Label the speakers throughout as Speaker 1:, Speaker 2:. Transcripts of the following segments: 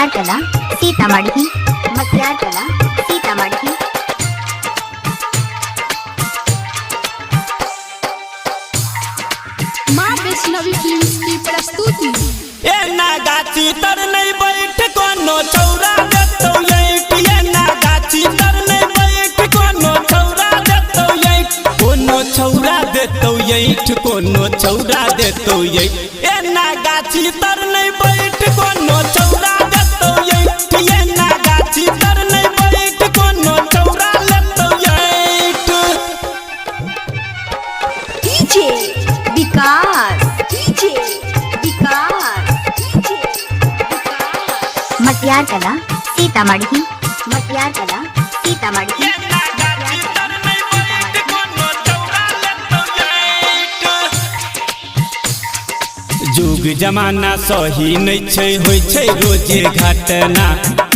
Speaker 1: मटियार कला सीतामढ़ी मटियार कला सीतामढ़ी।
Speaker 2: माँ वैष्णवी फिल्म्स की प्रस्तुति।
Speaker 3: ए ना गाची तर नहीं बैठ कोनो चौरा देतो यैठ, ए ना गाची तर नहीं बैठ कोनो चौरा देतो यैठ, कोनो चौरा देतो यैठ, कोनो चौरा देतो यैठ, ए ना गाची तर नहीं बैठ कोनो चौरा देतो यैठ, ए ना गाची तर नहीं बैठ कोनो चौरा लेतो यैठ।
Speaker 1: डीजे विकास डीजे विकास मटियार कला सीतामढ़ी मटियार कला सीतामढ़ी।
Speaker 3: जुग जमाना सही नहीं छै, होय छै रोजे घटना,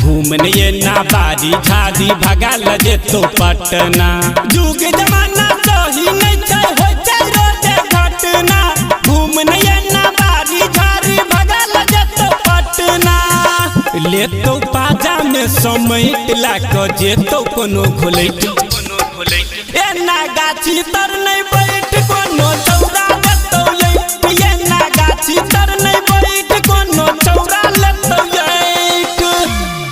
Speaker 3: घूमने ये ना बारी झाड़ी भगा जेतो पटना। जुग जमाना सही नहीं छै, होय छै रोजे घटना, घूमने ये ना बारी झाड़ी भगा जेतो पटना। लेतो पाजा में समेट लाक जेतो कोनो घोलैट, ए ना गाछी तर नहीं बैठ कोनो चौरा देतो यैठ, ए ना गाछी तर नहीं बैठ कोनो चौरा लेतो यैठ,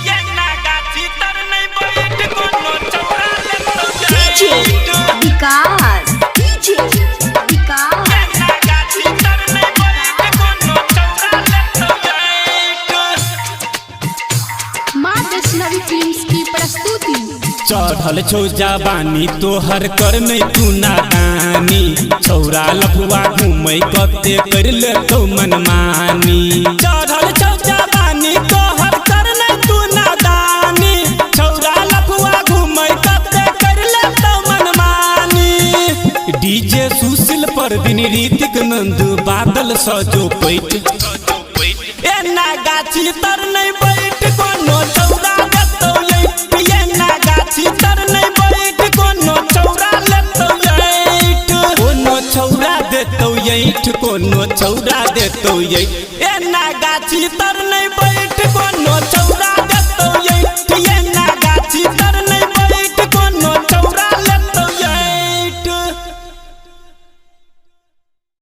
Speaker 3: ए ना गाछी तर नहीं बैठ कोनो चौरा लेतो
Speaker 1: डीजे
Speaker 3: यैठ।
Speaker 1: विकास डीजे विकास
Speaker 2: माँ वैष्णवी फिल्म्स की प्रस्तुति।
Speaker 3: चढ़ल छौ जवानी तोहर कर नहीं तू नादानी, छौरा लफुआ घूमै कते कर लेतो मनमानी। चढ़ल छौ जवानी तोहर कर नहीं तू नादानी, छौरा लफुआ घूमै कते कर लेतो मनमानी। डीजे सुशील पर दिन ऋतिक नंदू बादल सजो पैठ, ए ना गाछी तर नहीं बैठ कोनो चौरा देतो यैठ, ए ना गाछी तर नहीं बैठ कोनो चौरा लेतो यैठ, कोनो चौरा देतो यैठ, कोनो चौरा देतो यैठ, ए ना गाछी तर नहीं बैठ कोनो चौरा